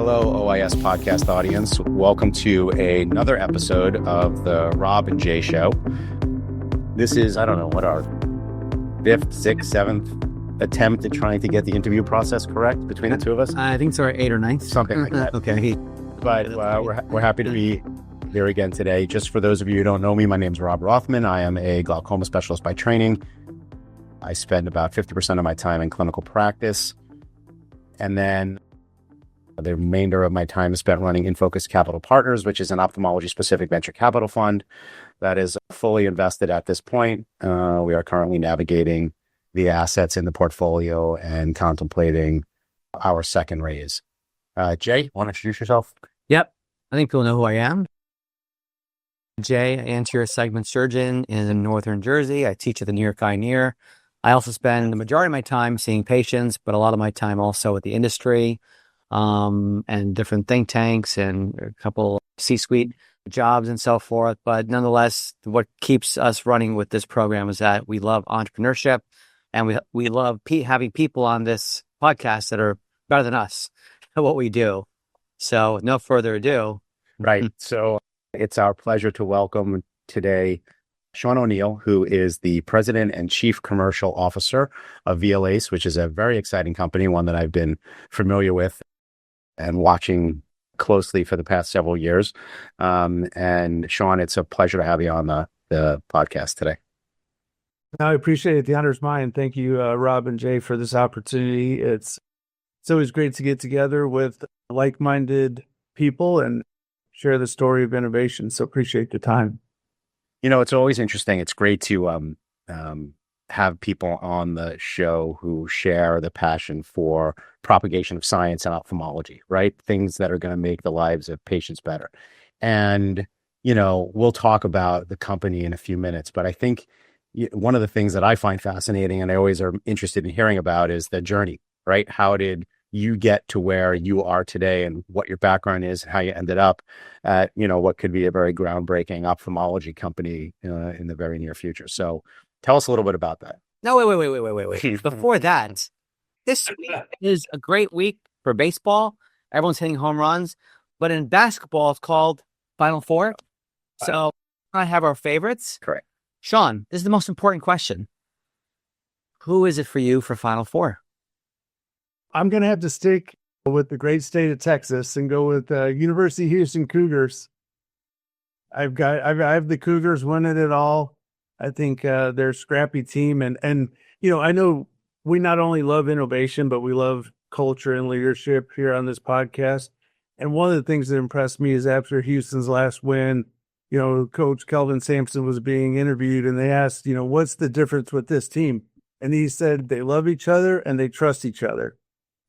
Hello, OIS podcast audience. Welcome to another episode of the Rob and Jay Show. This is, I don't know, what our fifth, sixth, seventh attempt at trying to get the interview process correct between the two of us. I think it's our 8th or 9th. Something like that. Okay. But we're happy to be here again today. Just for those of you who don't know me, my name is Rob Rothman. I am a glaucoma specialist by training. I spend about 50% of my time in clinical practice. And then the remainder of my time is spent running InFocus Capital Partners, which is an ophthalmology-specific venture capital fund that is fully invested at this point. We are currently navigating the assets in the portfolio and contemplating our second raise. Jay, want to introduce yourself? Yep. I think people know who I am. Jay, anterior segment surgeon in Northern Jersey. I teach at the New York Eye Near. I also spend the majority of my time seeing patients, but a lot of my time also with the industry. And different think tanks and a couple C-suite jobs and so forth. But nonetheless, what keeps us running with this program is that we love entrepreneurship and we love having people on this podcast that are better than us at what we do. So no further ado. Right. So it's our pleasure to welcome today Sean O'Neill, who is the president and chief commercial officer of VLACE, which is a very exciting company, one that I've been familiar with and watching closely for the past several years. And Sean, it's a pleasure to have you on the podcast today. I appreciate it. The honor's mine. Thank you, Rob and Jay, for this opportunity. It's always great to get together with like-minded people and share the story of innovation. So appreciate the time. You know, it's always interesting. It's great to have people on the show who share the passion for propagation of science and ophthalmology, right? Things that are going to make the lives of patients better. And, you know, we'll talk about the company in a few minutes, but I think one of the things that I find fascinating and I always are interested in hearing about is the journey, right? How did you get to where you are today and what your background is, how you ended up at, you know, what could be a very groundbreaking ophthalmology company in the very near future. So tell us a little bit about that. No, wait. Before that, this week is a great week for baseball. Everyone's hitting home runs. But in basketball, it's called Final Four. So I have our favorites. Correct. Sean, this is the most important question. Who is it for you for Final Four? I'm going to have to stick with the great state of Texas and go with University of Houston Cougars. I have the Cougars winning it all. I think they're a scrappy team. And, you know, I know we not only love innovation, but we love culture and leadership here on this podcast. And one of the things that impressed me is after Houston's last win, you know, Coach Kelvin Sampson was being interviewed and they asked, you know, what's the difference with this team? And he said they love each other and they trust each other.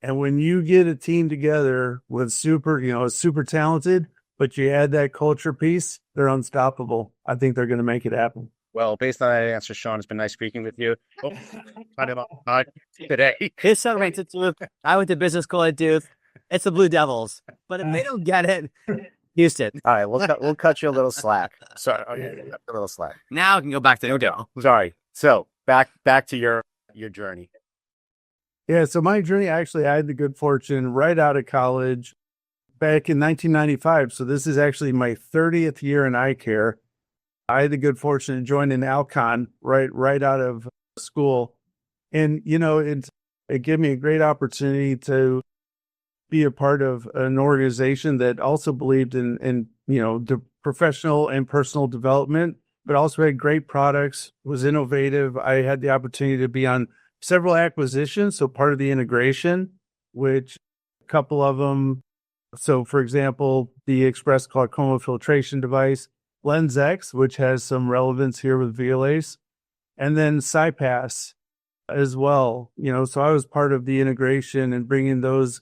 And when you get a team together with super talented, but you add that culture piece, they're unstoppable. I think they're going to make it happen. Well, based on that answer, Sean, it's been nice speaking with you. Today. His son went to Duke. I went to business school at Duke. It's the Blue Devils. But if they don't get it, Houston. All right, we'll cut you a little slack. Sorry, a little slack. Now I can go back to no. Sorry. So back to your journey. Yeah, so my journey, actually, I had the good fortune right out of college back in 1995. So this is actually my 30th year in eye care. I had the good fortune to join in Alcon right out of school. And, you know, it gave me a great opportunity to be a part of an organization that also believed in you know, the professional and personal development, but also had great products, was innovative. I had the opportunity to be on several acquisitions, so part of the integration, which a couple of them, so for example, the Express Glaucoma filtration device, LensX, which has some relevance here with VLACE, and then SiPass as well. You know, so I was part of the integration and bringing those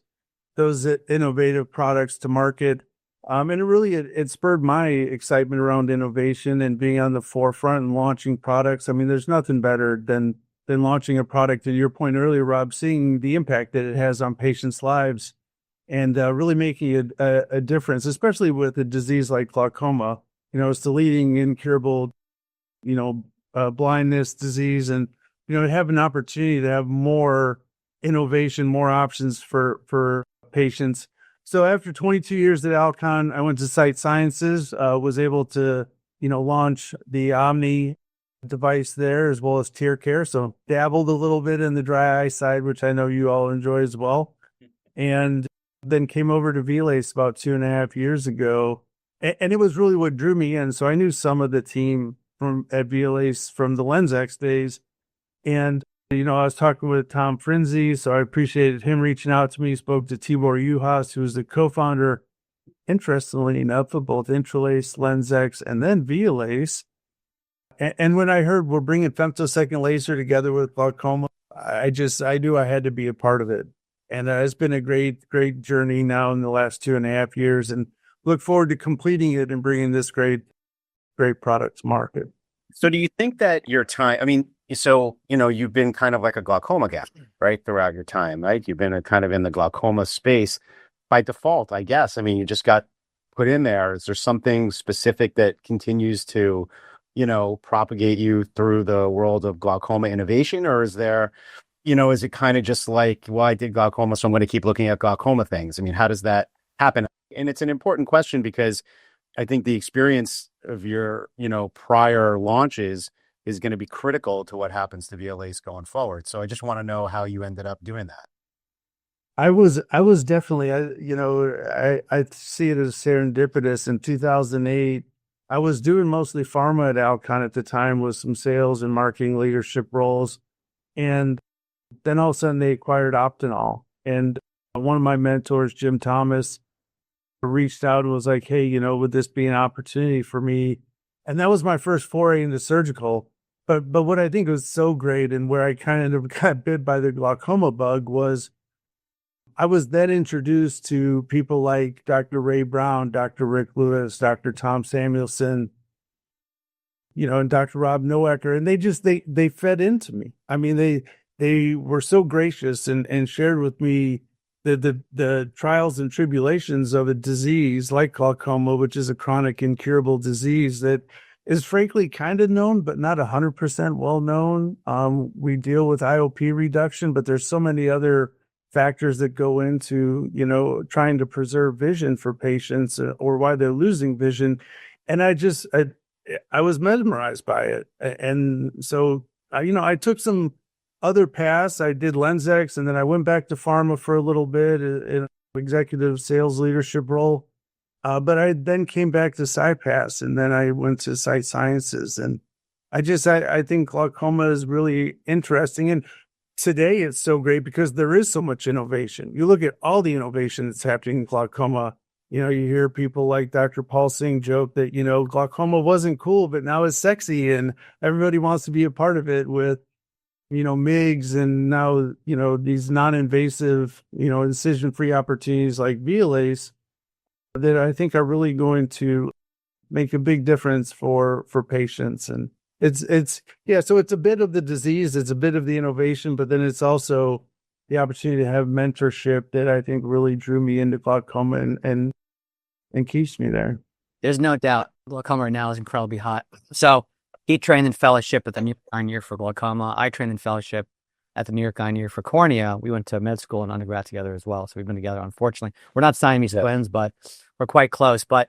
innovative products to market. And it spurred my excitement around innovation and being on the forefront and launching products. I mean, there's nothing better than launching a product. And your point earlier, Rob, seeing the impact that it has on patients' lives and really making a difference, especially with a disease like glaucoma. You know, it's the leading incurable, you know, blindness disease, and you know, have an opportunity to have more innovation, more options for patients. So after 22 years at Alcon, I went to Sight Sciences, was able to, launch the Omni device there as well as tear care. So dabbled a little bit in the dry eye side, which I know you all enjoy as well. And then came over to Vilace about 2.5 years ago. And it was really what drew me in. So I knew some of the team at Vilace from the LensX days. And, I was talking with Tom Frinzi, so I appreciated him reaching out to me. He spoke to Tibor Juhas, who was the co-founder, interestingly enough, of both Intralace, LensX, and then Vilace. And when I heard we're bringing femtosecond laser together with glaucoma, I knew I had to be a part of it. And it's been a great, great journey now in the last 2.5 years, and look forward to completing it and bringing this great, great product to market. So do you think that your time, you've been kind of like a glaucoma guy, right, throughout your time, right? You've been kind of in the glaucoma space by default, I guess. I mean, you just got put in there. Is there something specific that continues to, propagate you through the world of glaucoma innovation? Or is there, is it kind of just like, well, I did glaucoma, so I'm going to keep looking at glaucoma things? I mean, how does that happen? And it's an important question because I think the experience of your, prior launches is going to be critical to what happens to Vilace going forward. So I just want to know how you ended up doing that. I was definitely, I see it as serendipitous. In 2008, I was doing mostly pharma at Alcon at the time with some sales and marketing leadership roles. And then all of a sudden they acquired Optinol. And one of my mentors, Jim Thomas, reached out and was like, hey, would this be an opportunity for me? And that was my first foray into surgical. But what I think was so great and where I kind of got bit by the glaucoma bug was I was then introduced to people like Dr. Ray Brown, Dr. Rick Lewis, Dr. Tom Samuelson, and Dr. Rob Noecker. And they fed into me. I mean, they were so gracious and shared with me the trials and tribulations of a disease like glaucoma, which is a chronic incurable disease that is frankly kind of known, but not 100% well known. We deal with IOP reduction, but there's so many other factors that go into, trying to preserve vision for patients or why they're losing vision. And I was mesmerized by it. And so, I took some other paths. I did LensX, and then I went back to pharma for a little bit in executive sales leadership role. But I then came back to SciPass, and then I went to Sight Sciences. And I think glaucoma is really interesting. And today it's so great because there is so much innovation. You look at all the innovation that's happening in glaucoma. You hear people like Dr. Paul Singh joke that, glaucoma wasn't cool, but now it's sexy and everybody wants to be a part of it with, MIGS and now, these non-invasive, incision-free opportunities like Vilace that I think are really going to make a big difference for patients. And so it's a bit of the disease, it's a bit of the innovation, but then it's also the opportunity to have mentorship that I think really drew me into glaucoma and keeps me there. There's no doubt glaucoma right now is incredibly hot. So he trained in fellowship at the New York Eye and Ear for glaucoma. I trained in fellowship at the New York Eye and Ear for cornea. We went to med school and undergrad together as well. So we've been together, unfortunately. We're not Siamese twins, but we're quite close. But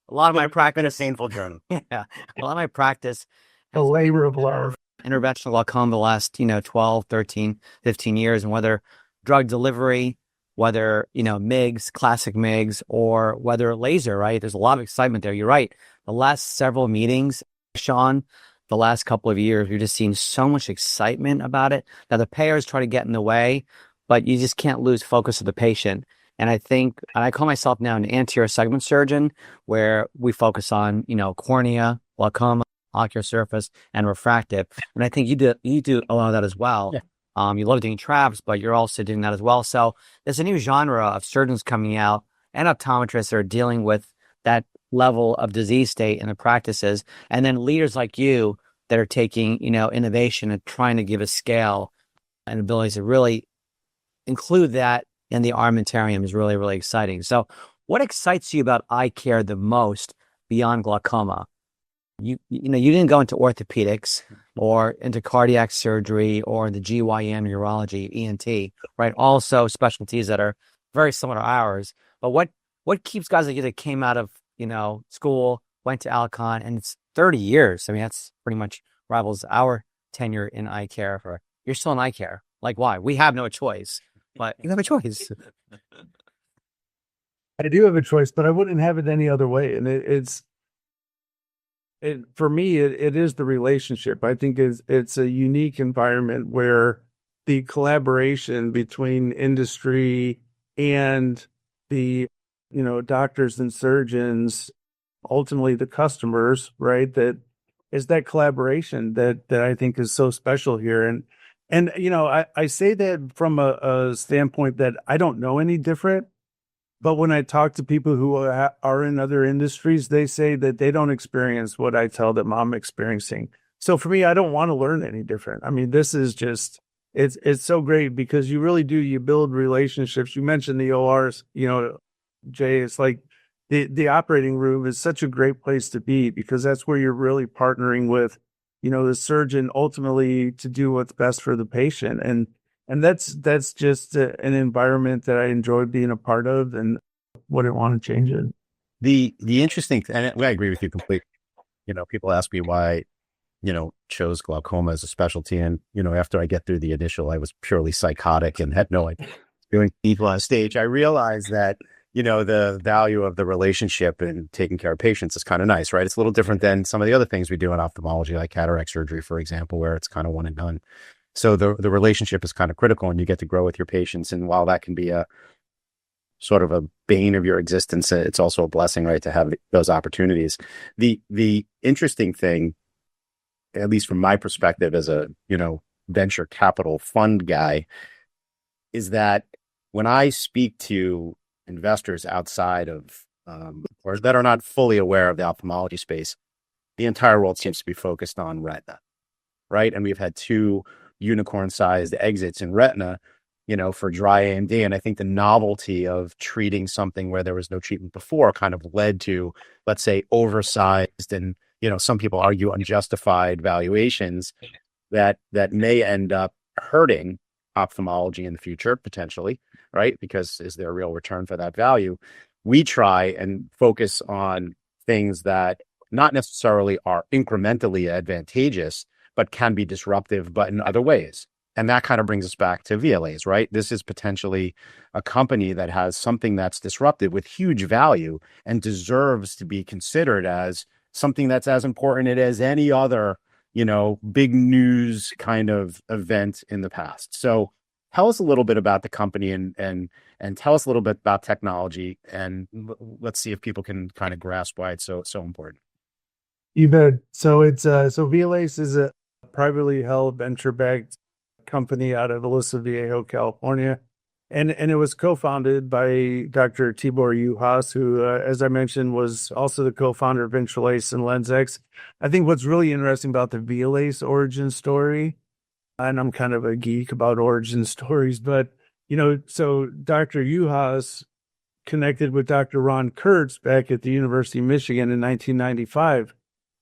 a lot of my practice... It's been a painful journey. Yeah. A lot of my practice... A labor of love. Interventional glaucoma the last, 12, 13, 15 years. And whether drug delivery, whether, MIGS, classic MIGS, or whether laser, right? There's a lot of excitement there. You're right. The last several meetings, Sean, the last couple of years, we've just seen so much excitement about it that the payers try to get in the way, but you just can't lose focus of the patient. And I think, and I call myself now an anterior segment surgeon, where we focus on, cornea, glaucoma, ocular surface, and refractive. And I think you do a lot of that as well. Yeah. You love doing traps, but you're also doing that as well. So there's a new genre of surgeons coming out and optometrists that are dealing with that level of disease state in the practices. And then leaders like you that are taking, innovation and trying to give a scale and abilities to really include that in the armamentarium is really, really exciting. So what excites you about eye care the most beyond glaucoma? You didn't go into orthopedics or into cardiac surgery or the GYN, urology, ENT, right? Also specialties that are very similar to ours. But what keeps guys like you that came out of, school, went to Alcon, and it's 30 years. I mean, that's pretty much rivals our tenure in eye care. You're still in eye care. Like, why? We have no choice, but you have a choice. I do have a choice, but I wouldn't have it any other way. And for me, it is the relationship. I think it's a unique environment where the collaboration between industry and the, doctors and surgeons, ultimately the customers, right? That is that collaboration that I think is so special here. And I say that from a standpoint that I don't know any different. But when I talk to people who are in other industries, they say that they don't experience what I tell them I'm experiencing. So for me, I don't want to learn any different. I mean, this is just, it's so great because you really do, you build relationships. You mentioned the ORs, Jay, it's like the operating room is such a great place to be because that's where you're really partnering with, the surgeon ultimately to do what's best for the patient. And that's just an environment that I enjoy being a part of and wouldn't want to change it. The interesting, and I agree with you completely. People ask me why, chose glaucoma as a specialty. And, after I get through the initial, I was purely psychotic and had no idea doing people on stage. I realized that, the value of the relationship and taking care of patients is kind of nice, right? It's a little different than some of the other things we do in ophthalmology, like cataract surgery, for example, where it's kind of one and done. So the relationship is kind of critical and you get to grow with your patients. And while that can be a sort of a bane of your existence, it's also a blessing, right, to have those opportunities. The interesting thing, at least from my perspective as a, venture capital fund guy, is that when I speak to investors outside of, or that are not fully aware of the ophthalmology space, the entire world seems to be focused on retina, right? And we've had 2 unicorn-sized exits in retina, for dry AMD. And I think the novelty of treating something where there was no treatment before kind of led to, let's say, oversized and, some people argue unjustified valuations that may end up hurting ophthalmology in the future, potentially, right? Because is there a real return for that value? We try and focus on things that not necessarily are incrementally advantageous, but can be disruptive, but in other ways. And that kind of brings us back to VLAs, right? This is potentially a company that has something that's disruptive with huge value and deserves to be considered as something that's as important as any other, big news kind of event in the past. So tell us a little bit about the company and tell us a little bit about technology, and let's see if people can kind of grasp why it's so important. You bet. So it's so VLACE is a privately held venture-backed company out of Aliso Viejo, California. And it was co-founded by Dr. Tibor Juhas, who, as I mentioned, was also the co-founder of Intralace and LensX. I think what's really interesting about the VLACE origin story, and I'm kind of a geek about origin stories, but, so Dr. Juhas connected with Dr. Ron Kurtz back at the University of Michigan in 1995.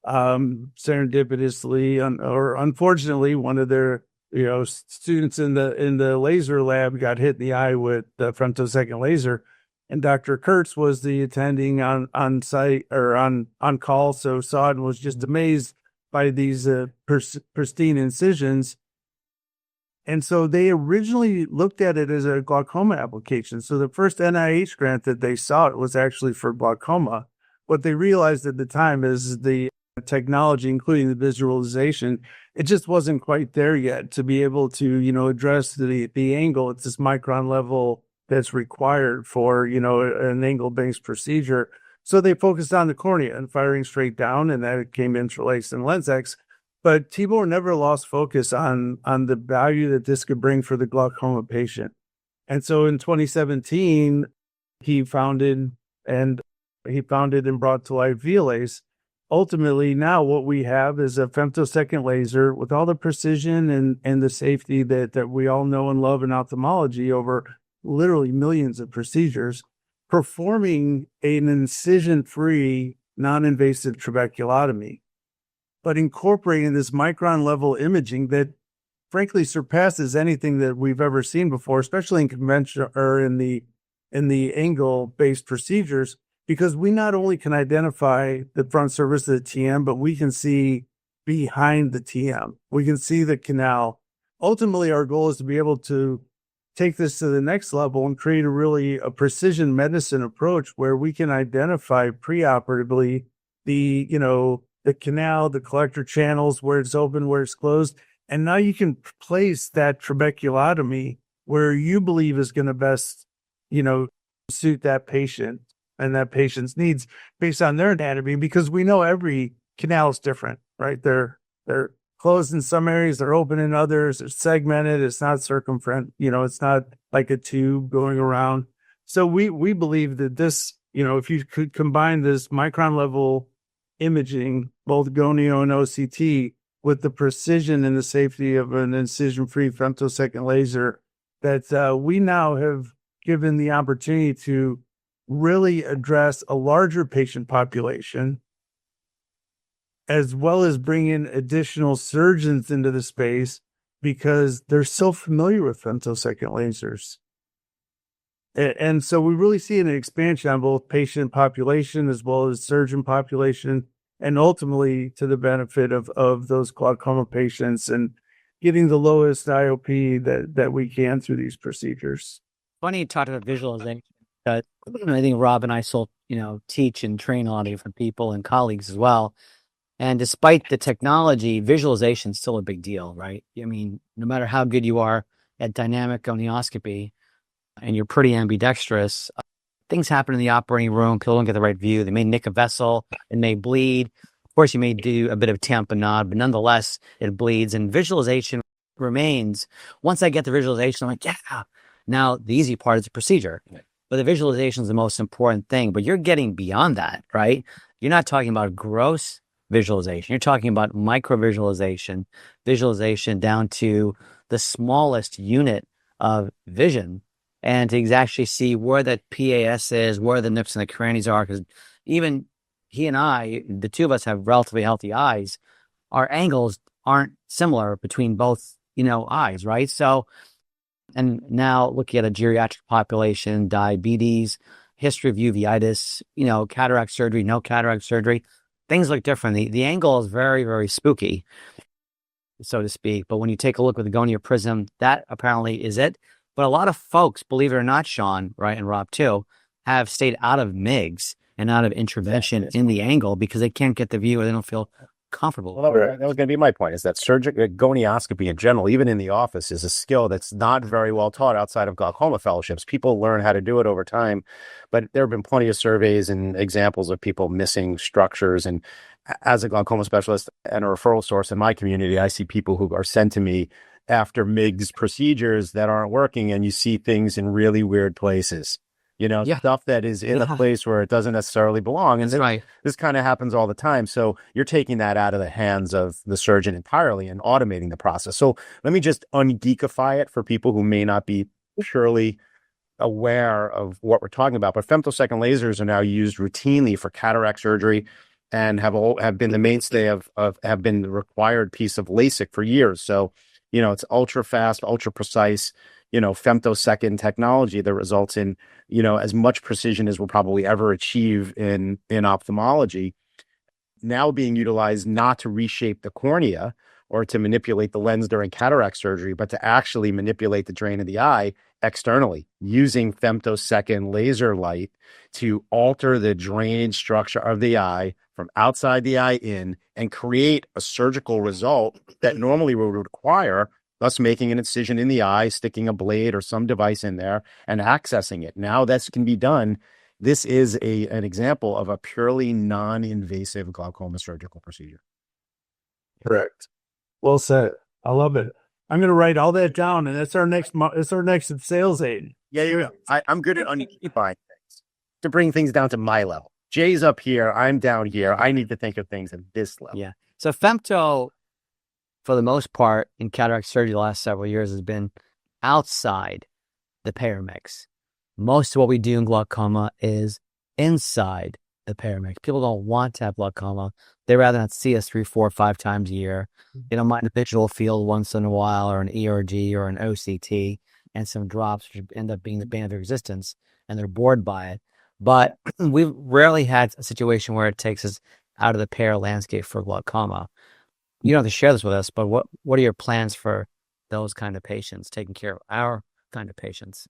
Serendipitously, or unfortunately, one of their students in the laser lab got hit in the eye with the femtosecond laser, and Dr. Kurtz was the attending on site or on call, so saw it and was just amazed by these pristine incisions. And so they originally looked at it as a glaucoma application. So the first NIH grant that they saw was actually for glaucoma. What they realized at the time is the technology, including the visualization, it just wasn't quite there yet to be able to, address the angle. It's this micron level that's required for, an angle-based procedure. So they focused on the cornea and firing straight down, and that came Intralace and LensX. But Tibor never lost focus on the value that this could bring for the glaucoma patient. And so in 2017, he founded and brought to life VLACE. Ultimately, now what we have is a femtosecond laser with all the precision and the safety that we all know and love in ophthalmology over literally millions of procedures, performing an incision-free, non-invasive trabeculotomy, but incorporating this micron-level imaging that frankly surpasses anything that we've ever seen before, especially in conventional or in the in the angle-based procedures, because we not only can identify the front surface of the TM, but we can see behind the TM. We can see the canal. Ultimately, our goal is to be able to take this to the next level and create a precision medicine approach where we can identify preoperatively the canal, the collector channels, where it's open, where it's closed. And now you can place that trabeculotomy where you believe is going to best, suit that patient and that patient's needs based on their anatomy, because we know every canal is different, right? They're closed in some areas, they're open in others, it's segmented, it's not circumferent, it's not like a tube going around. So we believe that this, if you could combine this micron level imaging, both gonio and OCT, with the precision and the safety of an incision-free femtosecond laser, that we now have given the opportunity to really address a larger patient population, as well as bring in additional surgeons into the space because they're so familiar with femtosecond lasers. And so we really see an expansion on both patient population as well as surgeon population, and ultimately to the benefit of those glaucoma patients and getting the lowest IOP that we can through these procedures. Funny you talked about visualization. I think Rob and I still, teach and train a lot of different people and colleagues as well. And despite the technology, visualization is still a big deal, right? I mean, no matter how good you are at dynamic gonioscopy and you're pretty ambidextrous, things happen in the operating room. People don't get the right view. They may nick a vessel. It may bleed. Of course, you may do a bit of tamponade, but nonetheless, it bleeds. And visualization remains. Once I get the visualization, I'm like, yeah. Now, the easy part is the procedure. Right. But the visualization is the most important thing. But you're getting beyond that, right? You're not talking about gross visualization. You're talking about micro visualization down to the smallest unit of vision, and to actually see where that PAS is, where the nips and the crannies are. Because even he and I, the two of us, have relatively healthy eyes. Our angles aren't similar between both, eyes, right? So, and now looking at a geriatric population, diabetes, history of uveitis, cataract surgery, no cataract surgery, things look different. The angle is very, very spooky, so to speak. But when you take a look with the gonio prism, that apparently is it. But a lot of folks, believe it or not, Sean, right, and Rob too, have stayed out of MIGS and out of intervention in the angle because they can't get the view or they don't feel comfortable. Well, that was going to be my point, is that gonioscopy in general, even in the office, is a skill that's not very well taught outside of glaucoma fellowships. People learn how to do it over time, but there have been plenty of surveys and examples of people missing structures. And as a glaucoma specialist and a referral source in my community, I see people who are sent to me after MIGS procedures that aren't working, and you see things in really weird places. Stuff that is in a place where it doesn't necessarily belong. And this kind of happens all the time. So you're taking that out of the hands of the surgeon entirely and automating the process. So let me just ungeekify it for people who may not be surely aware of what we're talking about. But femtosecond lasers are now used routinely for cataract surgery and have been the mainstay have been the required piece of LASIK for years. So, it's ultra fast, ultra precise, femtosecond technology that results in, as much precision as we'll probably ever achieve in ophthalmology, now being utilized not to reshape the cornea or to manipulate the lens during cataract surgery, but to actually manipulate the drain of the eye externally using femtosecond laser light to alter the drainage structure of the eye from outside the eye in and create a surgical result that normally would require us making an incision in the eye, sticking a blade or some device in there and accessing it. Now this can be done. This is an example of a purely non-invasive glaucoma surgical procedure. Correct. Well said. I love it. I'm going to write all that down, and that's our next sales aid. Yeah. I'm good at unifying things to bring things down to my level. Jay's up here. I'm down here. I need to think of things at this level. Yeah. So femto, for the most part, in cataract surgery the last several years has been outside the paramix. Most of what we do in glaucoma is inside the paramix. People don't want to have glaucoma. They rather not see us 3, 4, 5 times a year. They don't mind a visual field once in a while, or an ERG or an OCT, and some drops, which end up being the bane of their existence. and they're bored by it. But we've rarely had a situation where it takes us out of the payer landscape for glaucoma. You don't have to share this with us, but what are your plans for those kind of patients, taking care of our kind of patients?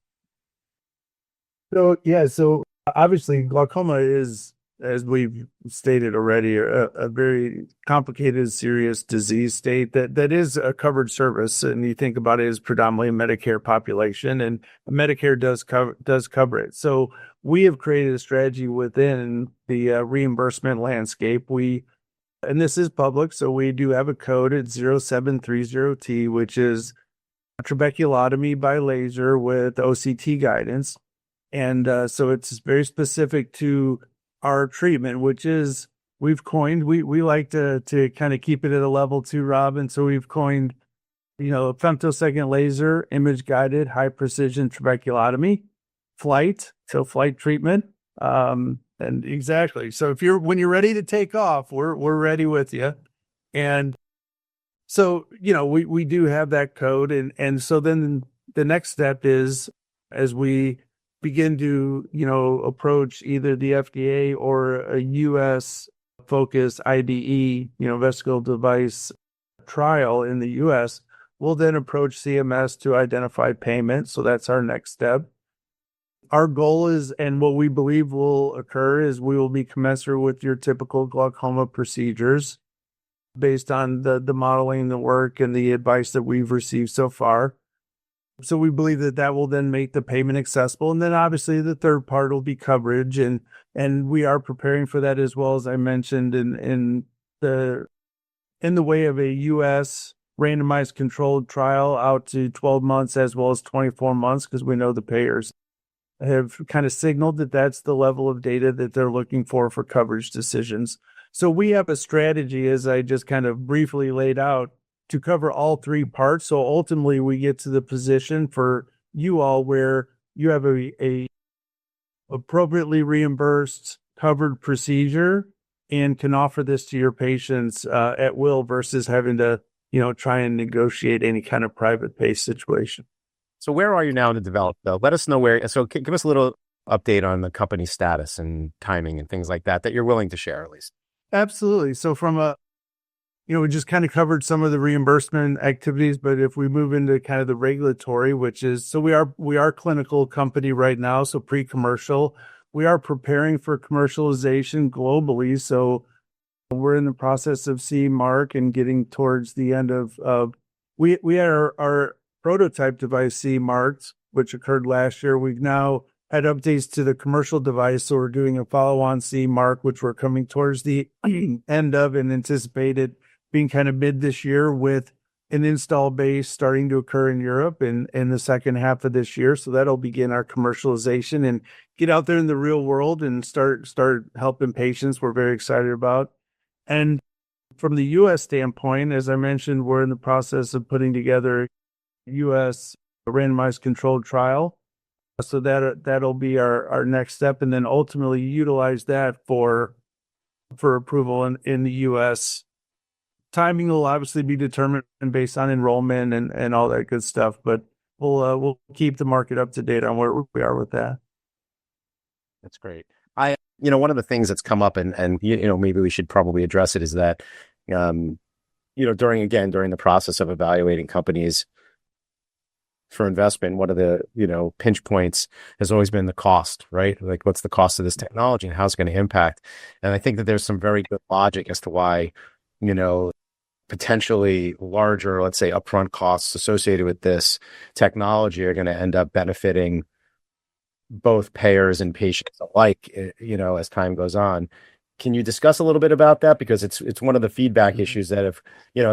So obviously glaucoma is, as we've stated already, a very complicated, serious disease state that is a covered service. And you think about it as predominantly a Medicare population, and Medicare does cover it. So we have created a strategy within the reimbursement landscape. And this is public, so we do have a code at 0730T, which is trabeculotomy by laser with OCT guidance. And so it's very specific to our treatment, which is we've coined, we like to kind of keep it at a level 2, Rob. And so we've coined, a femtosecond laser, image guided, high precision trabeculotomy, flight treatment. And exactly. So when you're ready to take off, we're ready with you. And so, we do have that code. And so then the next step is, as we begin to, approach either the FDA or a U.S. focused IDE, investigational device trial in the U.S., we'll then approach CMS to identify payment. So that's our next step. Our goal is, and what we believe will occur, is we will be commensurate with your typical glaucoma procedures based on the modeling, the work, and the advice that we've received so far. So we believe that will then make the payment accessible. And then obviously the third part will be coverage. And we are preparing for that, as well, as I mentioned, in the way of a U.S. randomized controlled trial out to 12 months as well as 24 months, because we know the payers have kind of signaled that that's the level of data that they're looking for coverage decisions. So we have a strategy, as I just kind of briefly laid out, to cover all three parts. So ultimately we get to the position for you all where you have a appropriately reimbursed covered procedure and can offer this to your patients at will, versus having to, try and negotiate any kind of private pay situation. So where are you now to develop, though? Let us know so give us a little update on the company status and timing and things like that you're willing to share, at least. Absolutely. So from we just kind of covered some of the reimbursement activities, but if we move into kind of the regulatory, which is, so we are clinical company right now, so pre-commercial. We are preparing for commercialization globally. So we're in the process of CE mark and getting towards the end of we had our prototype device CE marked, which occurred last year. We've now had updates to the commercial device, so we're doing a follow-on CE mark, which we're coming towards the end of, and anticipated being kind of mid this year, with an install base starting to occur in Europe in the second half of this year. So that'll begin our commercialization and get out there in the real world and start helping patients. We're very excited about. And from the U.S. standpoint, as I mentioned, we're in the process of putting together a U.S. randomized controlled trial. So that'll be our next step, and then ultimately utilize that for approval in the U.S. Timing will obviously be determined based on enrollment and all that good stuff, but we'll keep the market up to date on where we are with that. That's great. One of the things that's come up, and maybe we should probably address it, is that during the process of evaluating companies for investment, one of the pinch points has always been the cost, right? Like, what's the cost of this technology and how's it going to impact? And I think that there's some very good logic as to why potentially larger, let's say, upfront costs associated with this technology are going to end up benefiting both payers and patients alike, as time goes on. Can you discuss a little bit about that? Because it's one of the feedback issues that if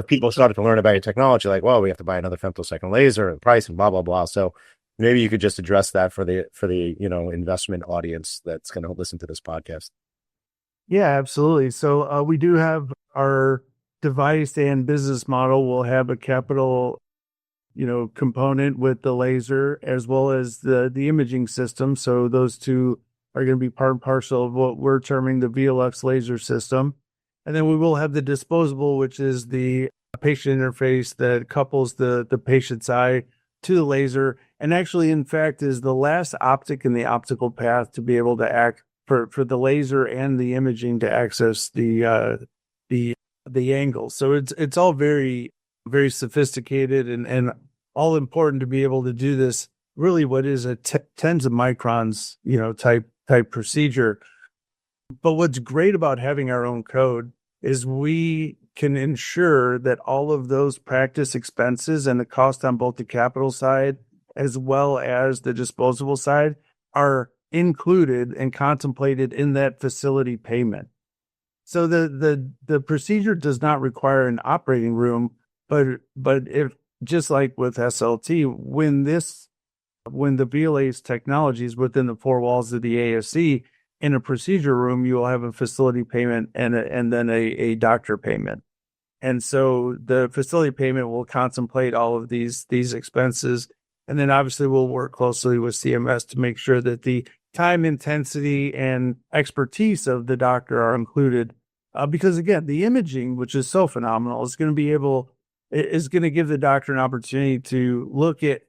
people started to learn about your technology, like, well, we have to buy another femtosecond laser and price and blah, blah, blah. So maybe you could just address that for the investment audience that's going to listen to this podcast. Yeah, absolutely. So we do have our device and business model will have a capital, component with the laser as well as the imaging system. So those two are going to be part and parcel of what we're terming the VLX laser system. And then we will have the disposable, which is the patient interface that couples the patient's eye to the laser and actually, in fact, is the last optic in the optical path to be able to act for the laser and the imaging to access the angle. So it's all very, very sophisticated and all important to be able to do this. Really, what is a tens of microns, type procedure. But what's great about having our own code is we can ensure that all of those practice expenses and the cost on both the capital side as well as the disposable side are included and contemplated in that facility payment. So the procedure does not require an operating room, but if just like with SLT, when the VLA's technology is within the four walls of the ASC, in a procedure room, you will have a facility payment and then a doctor payment. And so the facility payment will contemplate all of these expenses. And then obviously we'll work closely with CMS to make sure that the time intensity and expertise of the doctor are included. Because again, the imaging, which is so phenomenal, is going to give the doctor an opportunity to look at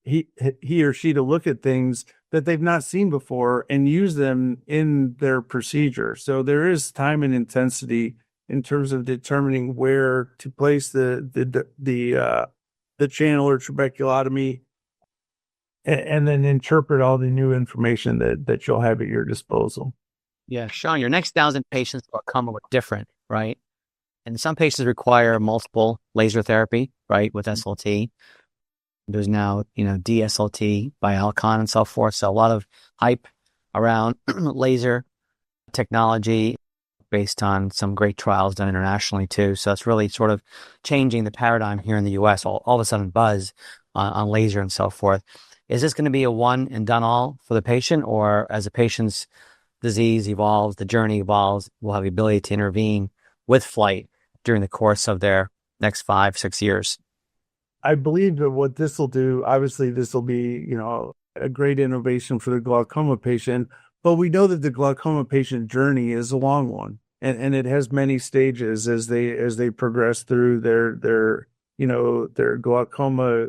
he or she to look at things that they've not seen before and use them in their procedure. So there is time and intensity in terms of determining where to place the channel or trabeculotomy, and then interpret all the new information that you'll have at your disposal. Yeah, Sean, your next 1,000 patients will come with different, right? And some patients require multiple laser therapy, right, with SLT. There's now, DSLT by Alcon and so forth. So a lot of hype around laser technology based on some great trials done internationally too. So it's really sort of changing the paradigm here in the US, all of a sudden buzz on laser and so forth. Is this going to be a one and done all for the patient, or as the patient's disease evolves, the journey evolves, we'll have the ability to intervene with flight during the course of their next 5-6 years? I believe that what this will do, obviously this will be, a great innovation for the glaucoma patient, but we know that the glaucoma patient journey is a long one, and it has many stages as they progress through their glaucoma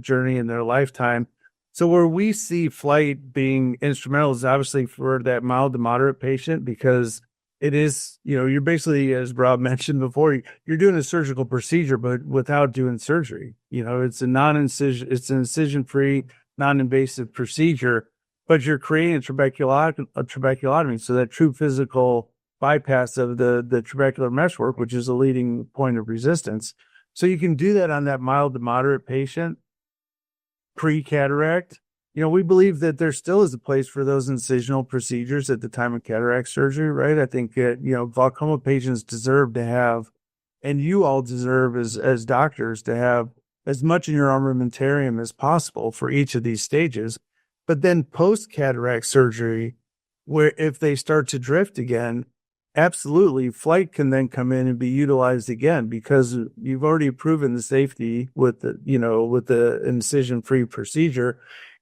journey in their lifetime. So where we see flight being instrumental is obviously for that mild to moderate patient, because it is, you're basically, as Rob mentioned before, you're doing a surgical procedure, but without doing surgery. It's an incision-free, non-invasive procedure, but you're creating a trabeculotomy. So that true physical bypass of the trabecular meshwork, which is a leading point of resistance. So you can do that on that mild to moderate patient pre-cataract. We believe that there still is a place for those incisional procedures at the time of cataract surgery, right? I think that, glaucoma patients deserve to have, and you all deserve as doctors to have as much in your armamentarium as possible for each of these stages. But then post-cataract surgery, where if they start to drift again, absolutely, flight can then come in and be utilized again, because you've already proven the safety with the incision-free procedure.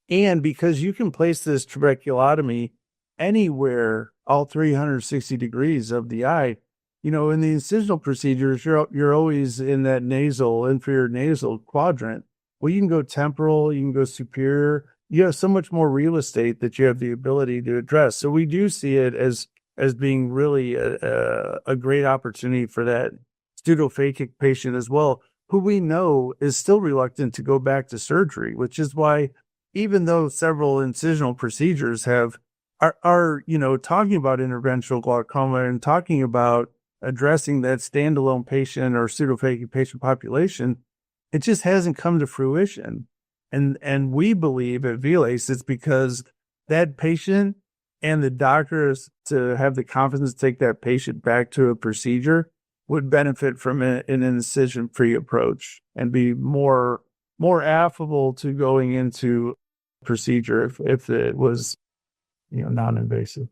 And because you can place this trabeculotomy anywhere, all 360 degrees of the eye, in the incisional procedures, you're always in that inferior nasal quadrant. Well, you can go temporal, you can go superior. You have so much more real estate that you have the ability to address. So we do see it as being really a great opportunity for that pseudophakic patient as well, who we know is still reluctant to go back to surgery, which is why, even though several incisional procedures are talking about interventional glaucoma and talking about addressing that standalone patient or pseudophakic patient population, it just hasn't come to fruition. And we believe at VLACE it's because that patient and the doctors, to have the confidence to take that patient back to a procedure, would benefit from an incision-free approach and be more affable to going into procedure if it was non-invasive.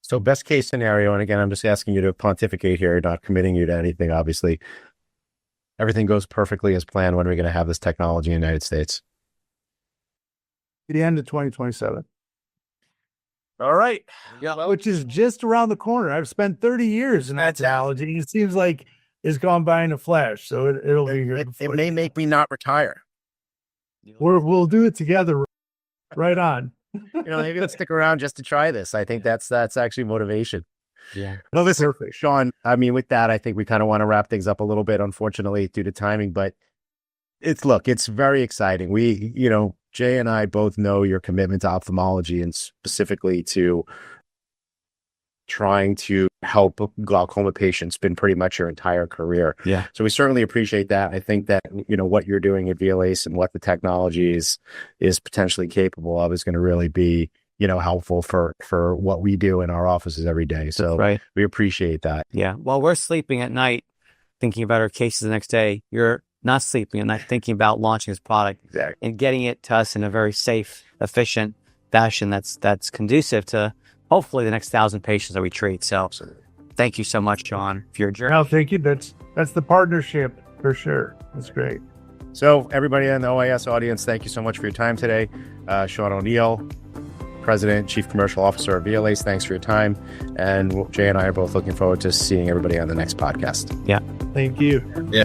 So best case scenario, and again, I'm just asking you to pontificate here, not committing you to anything, obviously. Everything goes perfectly as planned. When are we going to have this technology in the United States? The end of 2027. All right. Yeah. Which is just around the corner. I've spent 30 years in that technology. It seems like it's gone by in a flash. So it'll be here. It may make me not retire. We'll do it together. Right on. Maybe let's stick around just to try this. I think that's actually motivation. Yeah. Well, listen, Perfect. Sean, I mean, with that, I think we kind of want to wrap things up a little bit, unfortunately, due to timing, but it's very exciting. Jay and I both know your commitment to ophthalmology and specifically to trying to help glaucoma patients been pretty much your entire career. Yeah. So we certainly appreciate that. I think that, what you're doing at VLACE and what the technology is potentially capable of is going to really be, helpful for what we do in our offices every day. So we appreciate that. Yeah. While we're sleeping at night, thinking about our cases the next day, you're not sleeping at night, thinking about launching this product and getting it to us in a very safe, efficient fashion that's conducive to hopefully the next 1,000 patients that we treat. So thank you so much, John, for your journey. No, thank you. That's the partnership for sure. That's great. So everybody in the OIS audience, thank you so much for your time today. Sean O'Neill, President, Chief Commercial Officer of VLACE, thanks for your time. And Jay and I are both looking forward to seeing everybody on the next podcast. Yeah. Thank you. Yeah.